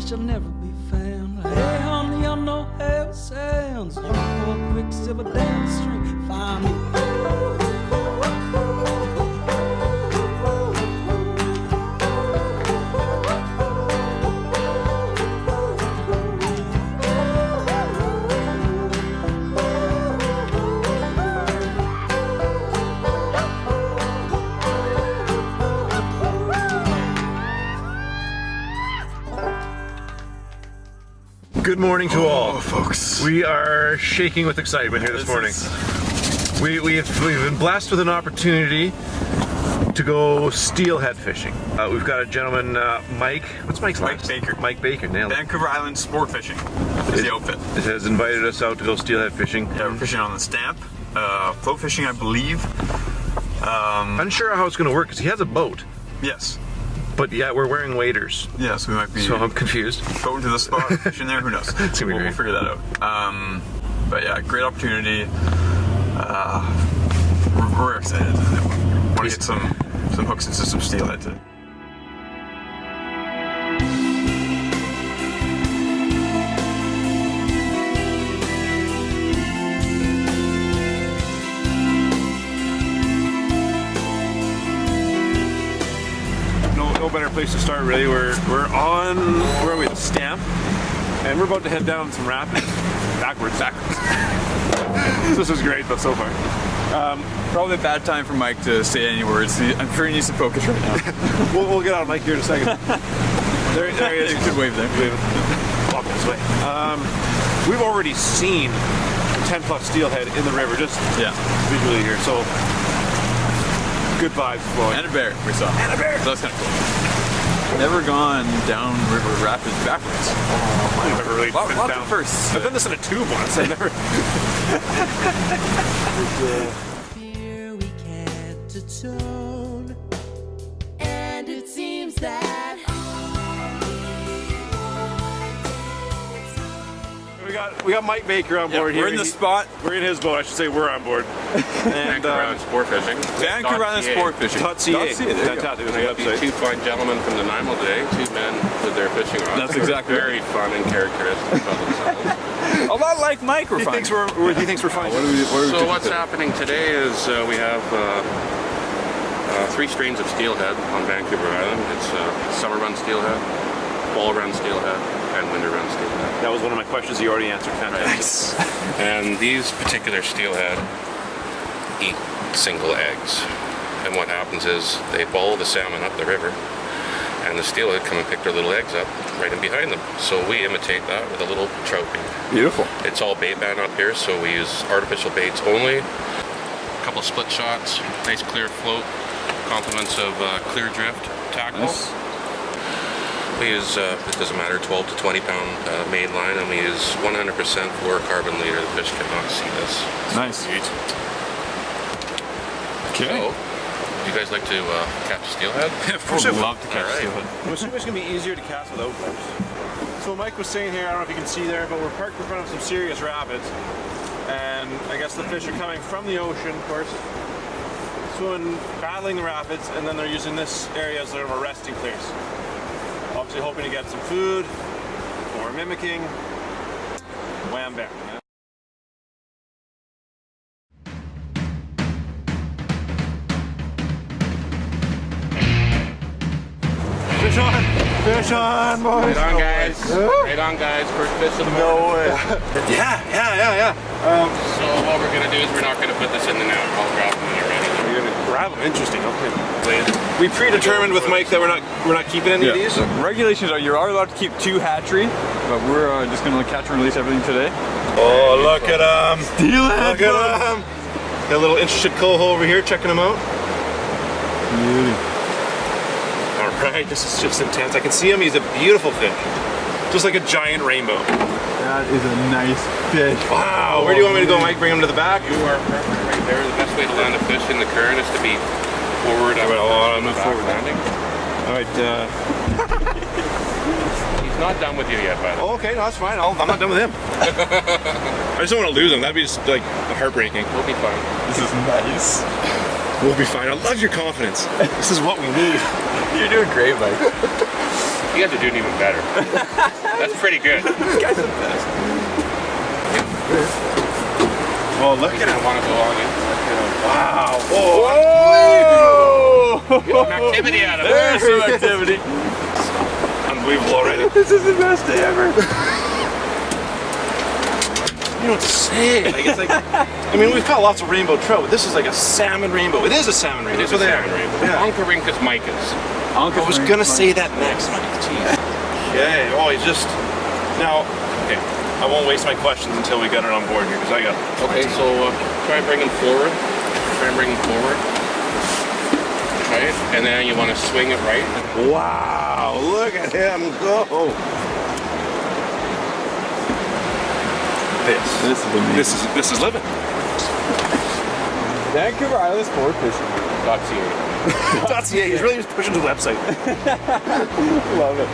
shall never be found. Hey, honey, I know how it sounds. You go a quicksilver downstream, find me. Good morning to all, folks. We are shaking with excitement here this morning. We've been blessed with an opportunity to go steelhead fishing. We've got a gentleman, Mike. What's Mike's last name? Baker. Mike Baker. Nailed it. Vancouver Island Sportfishing is the outfit. It has invited us out to go steelhead fishing. Yeah, we're fishing on the Stamp. Float fishing, I believe. Unsure how it's going to work because he has a boat. Yes. But yeah, we're wearing waders. Yes, we might be. So I'm confused. Going to the spot, fishing there, who knows? It's gonna be we'll great. figure that out. But yeah, great opportunity. We're excited. Want to get some hooks into some steelhead today. No better place to start really. We're on, where are we, the Stamp, and we're about to head down some rapids. Backwards. This is great though so far. Probably a bad time for Mike to say any words. I'm sure he needs to focus right now. we'll get on Mike here in a second. there he is. Good wave there. Walk this way. We've already seen 10 plus steelhead in the river just visually here, so good vibes flowing. And a bear we saw. And a bear. So that's kind of cool. Never gone down river rapids backwards. I've never really been Lots down. of firsts. I've done this in a tube once. I've never. Here we kept a tone, and it seems that We got Mike Baker on board here. We're in the spot. We're in his boat. I should say we're on board. And Vancouver Island Sportfishing. Vancouver Island Sportfishing. .ca. Fantastic. I got these two fine gentlemen from the Nanaimo today, two men with their fishing rods. That's exactly very fun and characteristic of themselves. A lot like Mike, we're he fine. thinks we're fine. So what's happening today is we have 3 strains of steelhead on Vancouver Island. It's summer run steelhead, fall run steelhead, and winter run steelhead. That was one of my questions you already answered. Fantastic. Right. And these particular steelhead eat single eggs. And what happens is they follow the salmon up the river, and the steelhead come and pick their little eggs up right in behind them. So we imitate that with a little trout bait. Beautiful. It's all bait ban up here, so we use artificial baits only. A couple of split shots, nice clear float, complements of clear drift tackle. Nice. We use, it doesn't matter, 12 to 20 pound main line, and we use 100% fluorocarbon leader. The fish cannot see this. Nice. Okay. So, you guys like to catch steelhead? Of course, I'd I love to catch Alright. steelhead. I'm assuming it's going to be easier to cast without gloves. So Mike was saying here, I don't know if you can see there, but we're parked in front of some serious rapids. And I guess the fish are coming from the ocean, of course, swimming, battling the rapids, and then they're using this area as their resting place. Obviously hoping to get some food, or mimicking, wham bam. Fish on! Fish on, boys! Right on, guys. Right on, guys. First fish of the morning. No way. Yeah. So what we're going to do is we're not going to put this in the net. I'll drop them when you're ready. You're gonna grab them. Interesting. Okay. We predetermined with Mike that we're not keeping any of these. Regulations are you are allowed to keep 2 hatchery, but we're just going to catch and release everything today. Oh, look at him! Steelhead! Look at him! Got a little interested coho over here checking him out. Beauty. All right, this is just intense. I can see him. He's a beautiful fish, just like a giant rainbow. That is a nice fish. Wow. Where do you want me to go, Mike? Bring him to the back? You are perfect right there. The best way to land a fish in the current is to be forward. I'll move back forward. landing. All right. He's not done with you yet, by the way. Oh, okay, no, that's fine. I'm not done with him. I just don't want to lose him. That'd be just like heartbreaking. We'll be fine. This is nice. We'll be fine. I love your confidence. This is what we need. You're doing great, Mike. You guys are doing even better. That's pretty good. This guy's the best. Well, look at I it. want to go on it. Wow. Whoa! Get some activity out of it. There's some activity. Unbelievable already. This is the best day ever. You know what to say. Like, it's like, I mean, we've got lots of rainbow trout, but this is like a salmon rainbow. It is a salmon rainbow. It is a So there. salmon rainbow. Yeah. Oncorhynchus micas. I was gonna say that next, Mike. Jeez. Okay. Oh, he's just now. Okay. I won't waste my questions until we get it on board here, because I got. Okay, so try and bring him forward. Try and bring him forward. Right, and then you want to swing it right. Wow! Look at him go. This is amazing. This is living. Vancouver Island Sportfishing. .ca. He's really just pushing the website. Love it.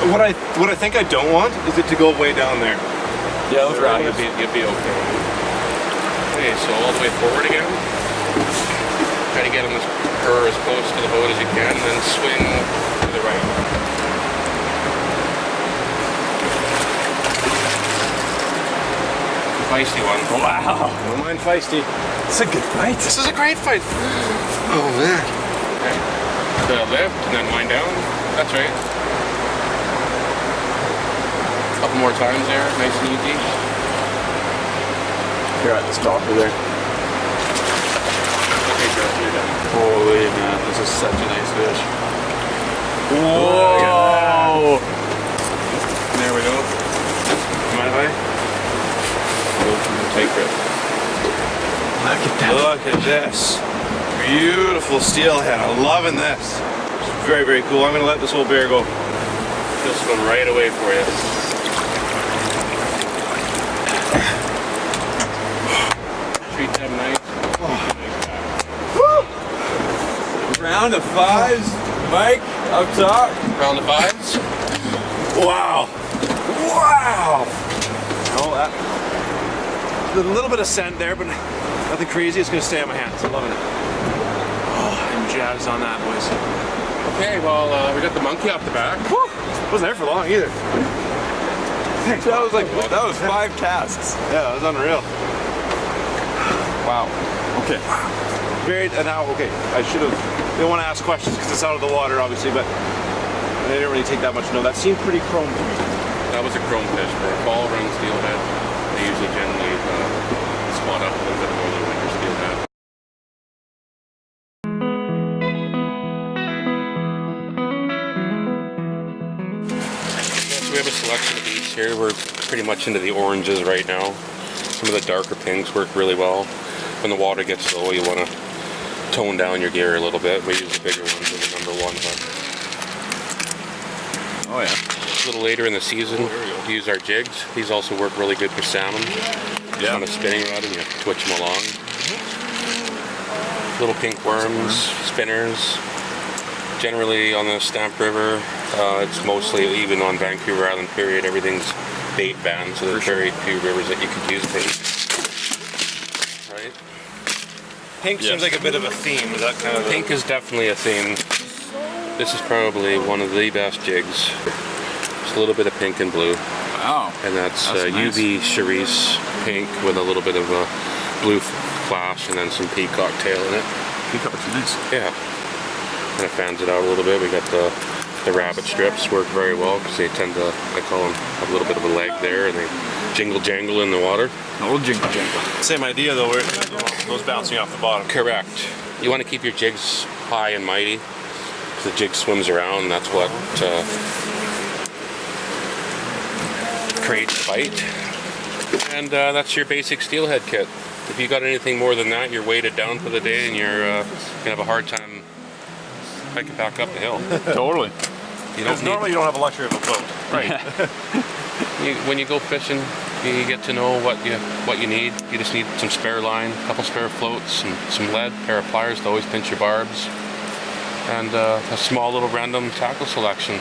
What I think I don't want is it to go way down there. Yeah, let's ride You'll be okay. Okay, so all the way forward again. Try to get him as close to the boat as you can, and then swing to the right. Feisty one. Wow. Don't mind feisty. It's a good fight. This is a great fight. Oh man. Okay. The lift and then wind down. That's right. Couple more times there, nice and easy. Here at this doctor there. Okay, Joe, you're done. Holy man, this is such a nice fish. Whoa! There we go. Mind if I? Take grip. Look at that. Look at this. Beautiful steelhead. I'm loving this. It's very, very cool. I'm gonna let this old bear go. This one right away for you. Treat them nice. Round of fives. Mike, up top. Round of fives. Wow. Wow. Oh, that. A little bit of scent there, but nothing crazy. It's gonna stay on my hands. I'm loving it. Oh, I'm jazzed on that, boys. Okay, well, we got the monkey off the back. Wasn't there for long either. That was 5 casts. Yeah, that was unreal. Wow. Okay. Very, and now, okay, I should have, didn't want to ask questions because it's out of the water, obviously, but I didn't really take that much note. That seemed pretty chrome to me. That was a chrome fish for a fall run steelhead. They usually generally spot up a little bit more than winter steelhead. So we have a selection of these here. We're pretty much into the oranges right now. Some of the darker pinks work really well. When the water gets low, you want to tone down your gear a little bit. We use the bigger ones in the number 1 hook. Oh yeah. A little later in the season, we use our jigs. These also work really good for salmon. Just on a spinning rod and you twitch them along. Little pink worms, spinners. Generally on the Stamp River, it's mostly, even on Vancouver Island period, everything's bait banned, so there's very few rivers that you could use bait. Right? Pink seems like a bit of a theme. Is that kind of Pink is definitely a theme. This is probably one of the best jigs. Just a little bit of pink and blue. Wow. And that's nice. UV cerise pink with a little bit of a blue flash and then some peacock tail in it. Peacock's nice. Yeah. Kind of fans it out a little bit. We got the rabbit strips work very well because they tend to, I call them, have a little bit of a leg there and they jingle jangle in the water. A little jingle jangle. Same idea though, where those bouncing off the bottom. Correct. You want to keep your jigs high and mighty. The jig swims around, and that's what creates bite. And that's your basic steelhead kit. If you got anything more than that, you're weighted down for the day, and you're gonna have a hard time hiking back up the hill. Totally. Because normally you don't have a luxury of a boat. Right. When you go fishing, you get to know what you need. You just need some spare line, a couple spare floats, some lead, a pair of pliers to always pinch your barbs, and a small little random tackle selection.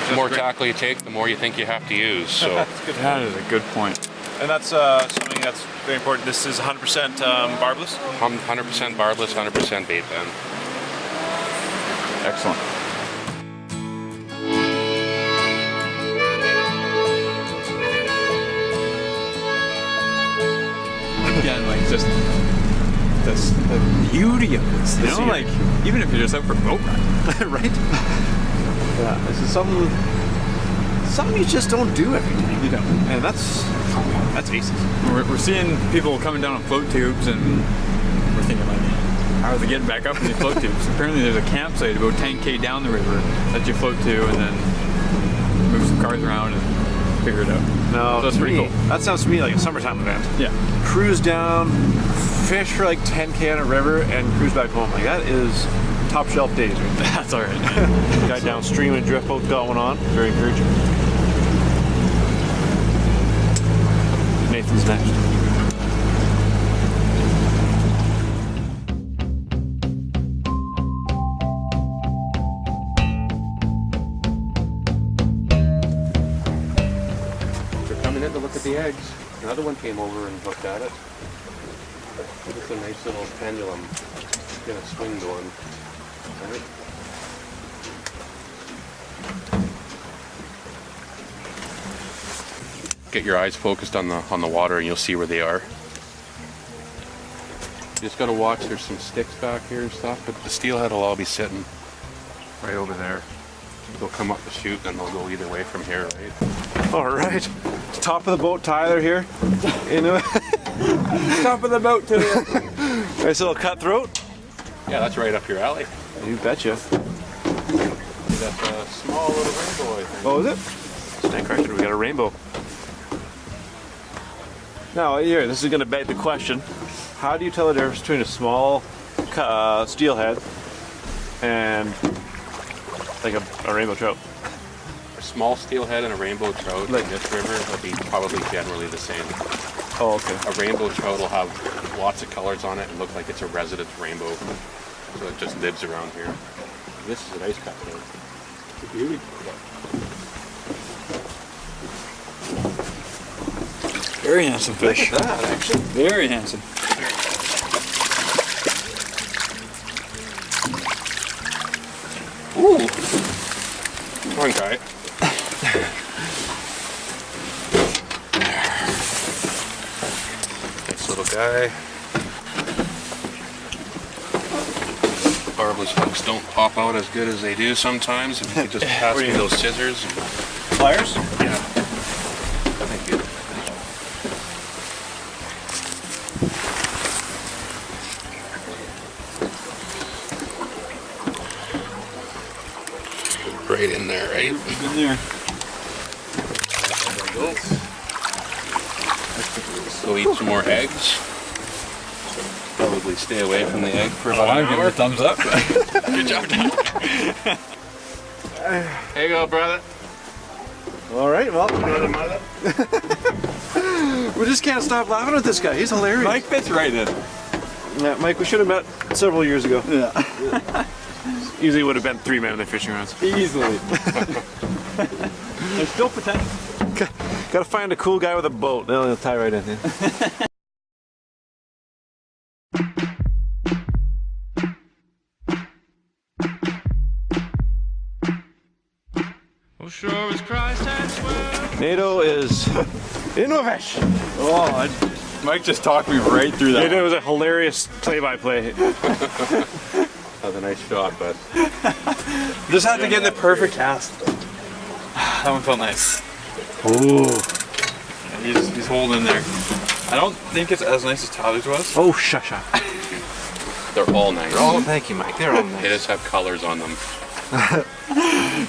The more tackle you take, the more you think you have to use. So That is a good point. And that's something that's very important. This is 100% barbless. 100% barbless, 100% bait bend. Excellent. Again, like just the beauty of this, you know, like even if you're just out for a boat ride, right? Yeah, this is something you just don't do every day. you know. And that's aces. We're seeing people coming down on float tubes, and we're thinking like, how are they getting back up in these float tubes? Apparently there's a campsite about 10K down the river that you float to and then move some cars around and figure it out. No, So that's pretty cool. That sounds to me like a summertime event. Yeah. Cruise down, fish for like 10K on a river, and cruise back home. Like that is top shelf days right there. That's alright. Guy downstream and drift boat going on. Very encouraging. Nathan's next. They're coming in to look at the eggs. Another one came over and looked at it. It's a nice little pendulum. Got a swing going. Right? Get your eyes focused on the water and you'll see where they are. You just gotta watch, there's some sticks back here and stuff, but the steelhead will all be sitting right over there. They'll come up the chute and they'll go either way from here, right? All right. Top of the boat, Tyler here. You know, Top of the boat to you. nice little cutthroat. Yeah, that's right up your alley. You betcha. See that small little rainbow, I think. Oh, is it? Stand corrected. We got a rainbow. Now, here, this is going to beg the question: how do you tell the difference between a small steelhead and like a rainbow trout? A small steelhead and a rainbow trout in this river will be probably generally the same. Oh, okay. A rainbow trout will have lots of colors on it and look like it's a resident rainbow. So it just lives around here. This is a nice cutthroat. It's a beauty. Very handsome fish. Look at that, actually. Very handsome. Ooh. Come on, guy. Nice little guy. Barbless hooks don't pop out as good as they do sometimes. If you could just pass me those scissors. Pliers? Yeah. Thank you. Right in there, right? In there. Go eat some more eggs. Probably stay away from the egg for about I'll an give it hour. a thumbs up. Good job, Dad. There you go, brother. All right, well, Brother, mother. we just can't stop laughing at this guy. He's hilarious. Mike fits right in. Yeah, Mike, we should have met several years ago. Yeah. Easily would have been 3 men in the fishing rounds. Easily. There's still potential. Gotta find a cool guy with a boat. Then he'll tie right in. Yeah. Oh, sure as Christ had swear. NATO is in a fish. Oh, Mike just talked me right through that. It was a hilarious play-by-play. That was a nice shot, but Just had to get the perfect cast. That one felt nice. Ooh. He's holding there. I don't think it's as nice as Tyler's was. Oh, shush up. they're all nice. Oh, thank you, Mike. They're all They nice. just have colors on them.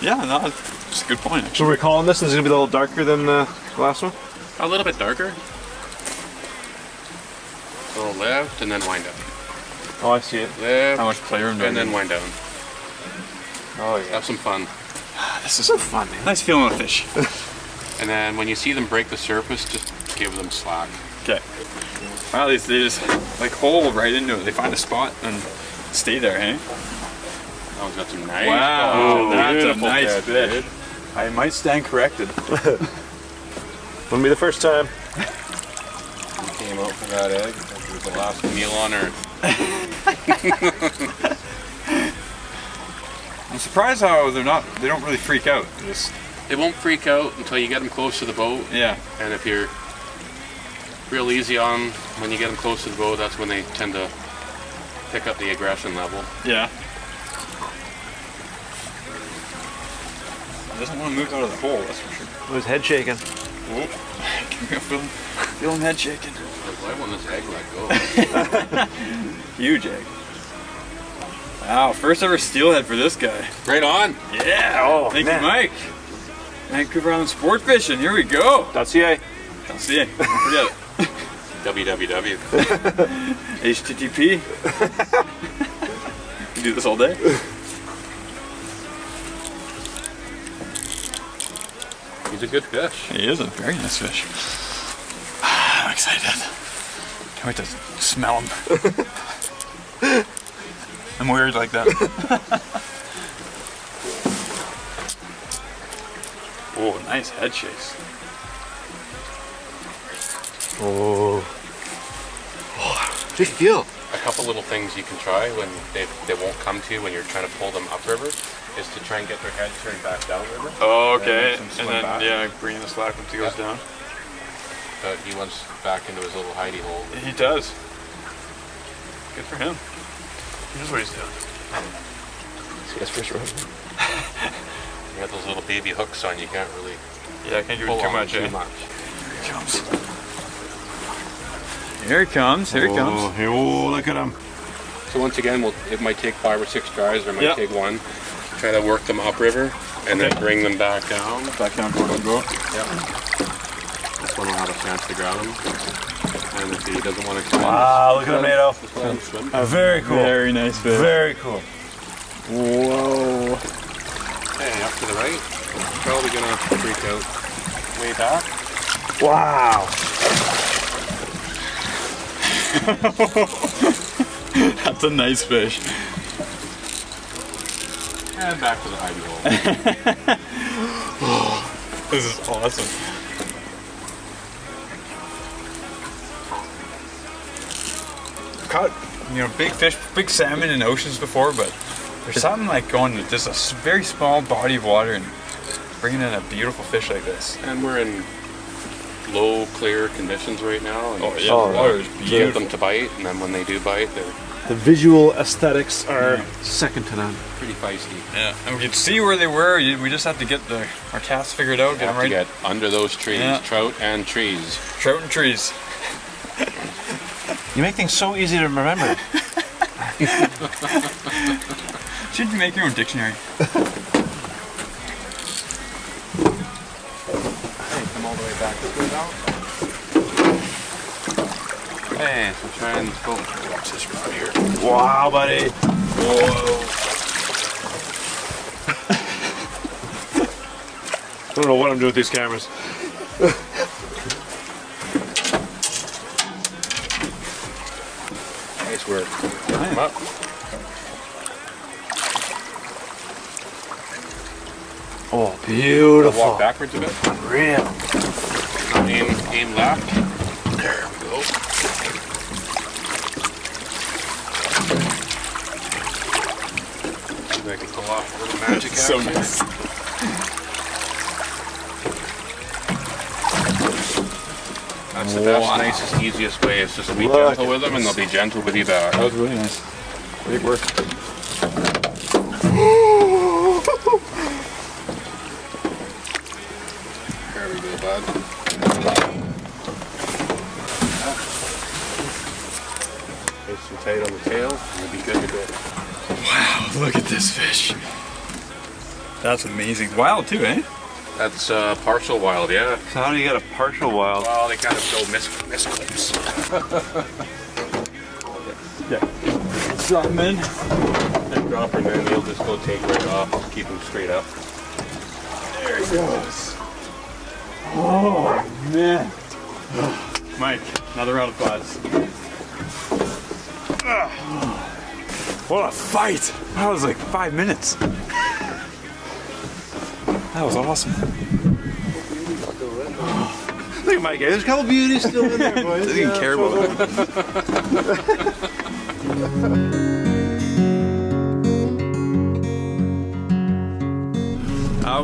Yeah, no, it's a good point. So we're calling this, and it's gonna be a little darker than the last one? A little bit darker. Go left and then wind up. Oh, I see it. Left How much playroom do I and then need? wind down. Oh, yeah. Have some fun. This is so fun, man. Nice feeling with fish. And then when you see them break the surface, just give them slack. Okay. Well, they just like hole right into it. They find a spot and stay there, hey? That one's got some nice. Wow, Oh, that's a beautiful nice catch, fish. dude. I might stand corrected. Wouldn't be the first time. You came out for that egg. It was the last meal on earth. I'm surprised how they don't really freak out. They won't freak out until you get them close to the boat. Yeah. And if you're real easy on them, when you get them close to the boat, that's when they tend to pick up the aggression level. Yeah. He doesn't want to move out of the hole, that's for sure. Oh, his head shaking. Oh. Feel him head shaking. Why won't this egg let go? Huge egg. Wow, first ever steelhead for this guy. Right on. Yeah. Oh, thank you, Mike. Vancouver Island Sportfishing. Here we go. .ca. .ca. Don't forget it. www. HTTP. You do this all day. He's a good fish. He is a very nice fish. I'm excited. Can't wait to smell him. I'm weird like that. Oh, nice head chase. Oh. Just feel. A couple little things you can try when they won't come to you when you're trying to pull them upriver is to try and get their head turned back downriver. Oh, okay. And And then, back. yeah, bring the slack once he goes down. But he wants back into his little hidey hole. He does. Good for him. He knows what he's doing. See this fish running? You got those little baby hooks on, you can't really Yeah, I can't give pull it too on much. too Eh? much. Here he comes. Here he comes. Here, oh, look at him. So once again, it might take 5 or 6 tries, or it might Yep. take one. Try to work them upriver, and then bring them back down. Back down toward the boat. Yep. This one will have a chance to grab him. And if he doesn't want to climb, Wow, look at him, Nato. just let him swim. Very cool. Very nice fish. Very cool. Whoa. Hey, up to the right. Probably gonna freak out. Way back. Wow. That's a nice fish. And back to the hidey hole. This is awesome. Caught, big fish, big salmon in oceans before, but there's something like going to just a very small body of water and bringing in a beautiful fish like this. And we're in low, clear conditions right now. And Oh, yeah. Oh, The water is get beautiful. them to bite, and then when they do bite, they're The visual aesthetics are second to none. pretty feisty. Yeah, and we could see where they were. We just have to get our cast figured out. You Get have them to right. get under those trees, Yeah. trout and trees. Trout and trees. You make things so easy to remember. Shouldn't you make your own dictionary? Hey, come all the way back this way down. Hey, so try and go. Watch this rod here. Wow, buddy. Whoa. I don't know what I'm doing with these cameras. Nice work. Come up. Oh, Walk beautiful. backwards a bit. Unreal. Aim left. There we go. See if I can pull off a little magic So action. nice. That's the best, nicest, easiest way. Is just to be Look gentle with them, and they'll be gentle with you back. That was really nice. Great work. There we go, bud. Nice and tight on the tail, and you'll be good to go. Wow, look at this fish. That's amazing. Wild too, eh? That's partial wild, yeah. So how do you get a partial wild? Well, they kind of go misclips. Drop him in. And drop her, and then you'll just go take right off, keep them straight up. There he goes. Oh, man. Mike, another round of applause. What a fight. That was like 5 minutes. That was awesome. Look at my guy. There's a couple beauties still in there, boys. They didn't care about it.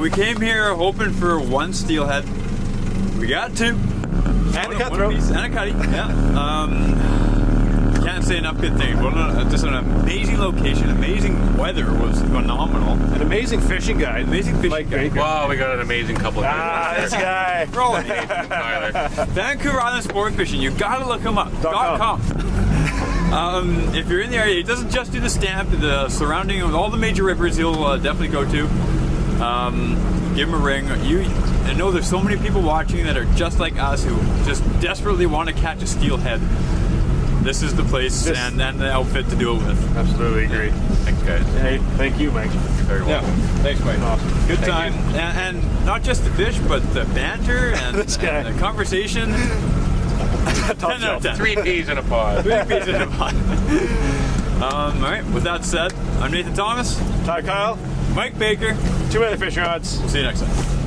We came here hoping for one steelhead. We got two. And a cutthroat. And a cutty, yeah. Can't say enough good things. Well, just an amazing location, amazing weather was phenomenal. An amazing fishing guide. Amazing fishing Mike guide. Baker. Wow, we got an amazing couple of guys. This guy. Rolling. Tyler. Vancouver Island Sportfishing. You gotta look him up. .com. If you're in the area, he doesn't just do the Stamp, the surrounding of all the major rivers he'll definitely go to. Give him a ring. I know there's so many people watching that are just like us who just desperately want to catch a steelhead. This is the place and the outfit to do it with. Absolutely agree. Thanks, guys. Hey, thank you, Mike. You're very welcome. Yeah. Thanks, Mike. Awesome. Good Thank time. And not just the fish, but the banter and, This guy. and the conversation. 10 out of 10. 3 peas in a pod. 3 peas in a pot. All right, with that said, I'm Nathan Thomas. Ty Kyle. Mike Baker. 2 other fish rods. See you next time.